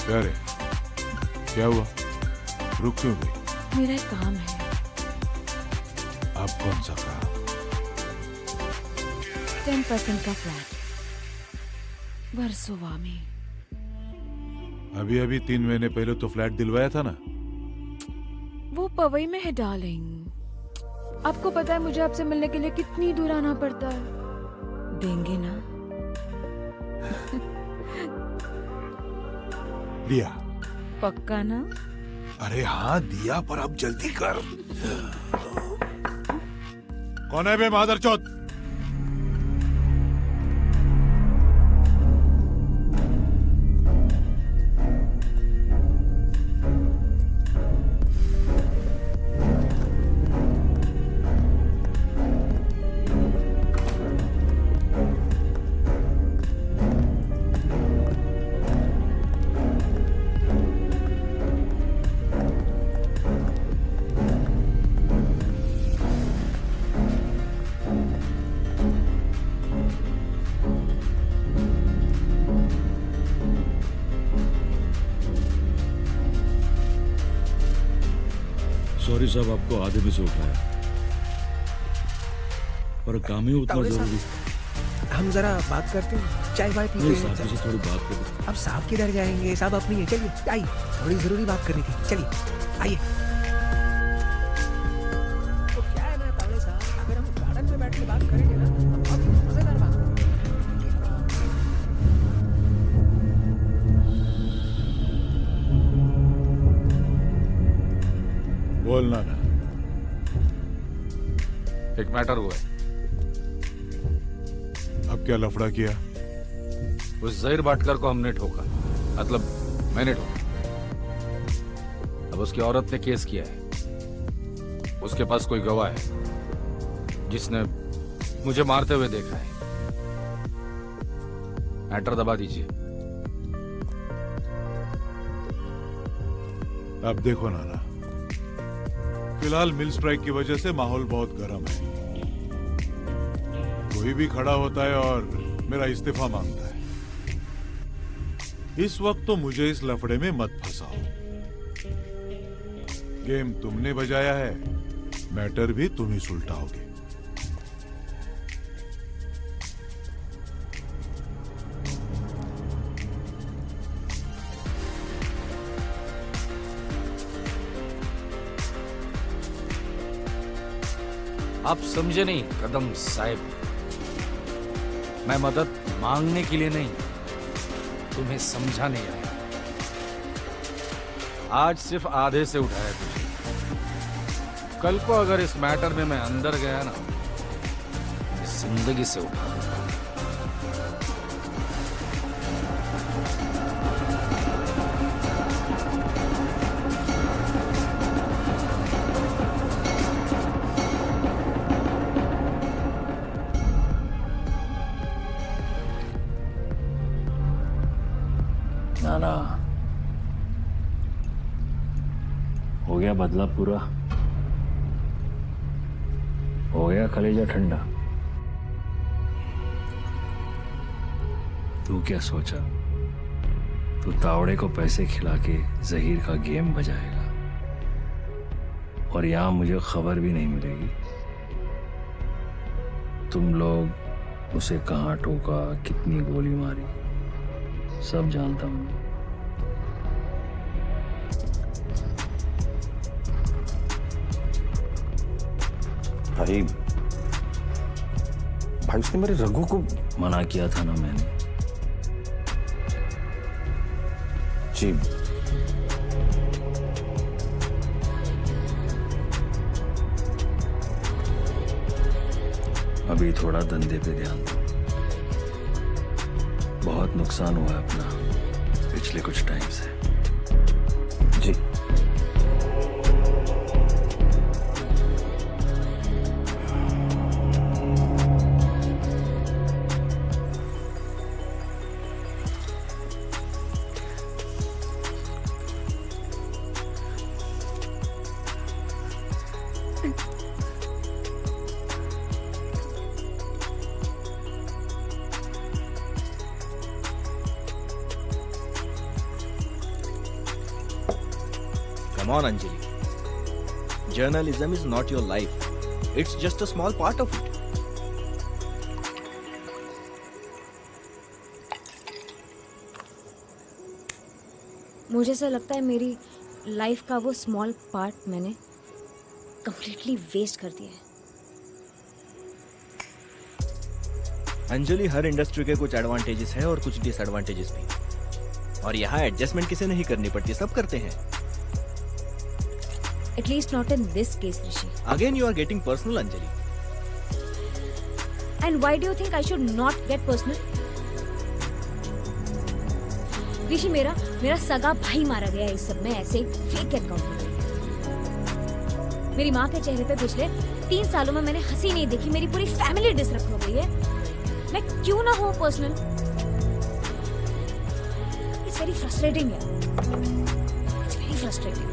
क्या रे, क्या हुआ? रुक क्यों गई? मेरा एक काम है। अब कौन सा काम? 10% का फ्लैट वर्सोवा में। अभी अभी 3 महीने पहले तो फ्लैट दिलवाया था ना। वो पवई में है डार्लिंग। आपको पता है मुझे आपसे मिलने के लिए कितनी दूर आना पड़ता है। देंगे ना? दिया। पक्का ना? अरे हाँ दिया, पर अब जल्दी कर। कौन है बे मादरचोद? सॉरी साहब, आपको आधे में से उठाया, पर काम ही उतना जरूरी। हम जरा बात करते हैं, चाय वाय पीते नहीं हैं। साहब से थोड़ी बात करो। अब साहब किधर जाएंगे? साहब अपनी है, चलिए आइए, थोड़ी जरूरी बात करनी थी, चलिए आइए। तो क्या है ना तावड़े साहब, अगर हम गार्डन में बैठ के बात करेंगे ना तो बहुत मजेदार बात होगी। बोलना ना। एक मैटर हुआ है। अब क्या लफड़ा किया? उस जहीर भाटकर को हमने ठोका, मतलब मैंने ठोका। अब उसकी औरत ने केस किया है। उसके पास कोई गवाह है जिसने मुझे मारते हुए देखा है। मैटर दबा दीजिए। अब देखो नाना, फिलहाल मिल स्ट्राइक की वजह से माहौल बहुत गर्म है। कोई भी खड़ा होता है और मेरा इस्तीफा मांगता है। इस वक्त तो मुझे इस लफड़े में मत फंसाओ। गेम तुमने बजाया है, मैटर भी तुम ही सुलटाओगे। आप समझे नहीं कदम साहब, मैं मदद मांगने के लिए नहीं, तुम्हें समझाने आया। आज सिर्फ आधे से उठाया तुझे। कल को अगर इस मैटर में मैं अंदर गया ना, इस जिंदगी से उठा दूंगा। नाना, हो गया बदला पूरा? हो गया कलेजा ठंडा? तू क्या सोचा, तू तावड़े को पैसे खिला के जहीर का गेम बजाएगा और यहां मुझे खबर भी नहीं मिलेगी? तुम लोग उसे कहां ठोका, कितनी गोली मारी, सब जानता हूं। भाई उसने मेरे रघु को मना किया था ना मैंने। जी अभी थोड़ा धंधे पे ध्यान दो। बहुत नुकसान हुआ है अपना पिछले कुछ टाइम से। जी on, Anjali. Journalism is not your life. It's just a small part of it. मुझे ऐसा लगता है मेरी लाइफ का वो स्मॉल पार्ट मैंने कंप्लीटली वेस्ट कर दिया है। अंजलि, हर इंडस्ट्री के कुछ एडवांटेजेस हैं और कुछ डिसएडवांटेजेस भी, और यहाँ एडजस्टमेंट किसे नहीं करनी पड़ती, सब करते हैं। At least not in this case Rishi. Again you are getting personal, Anjali. And why do you think I should not get personal? Rishi, मेरा सगा भाई मारा गया है इस सब में, ऐसे फेक एनकाउंटर। मेरी माँ के चेहरे पे पिछले 3 सालों में मैंने हंसी नहीं देखी। मेरी पूरी फैमिली डिसरप्ट हो गई है। मैं क्यों ना हो पर्सनल? इट्स वेरी फ्रस्ट्रेटिंग यार, इट्स वेरी फ्रस्ट्रेटिंग।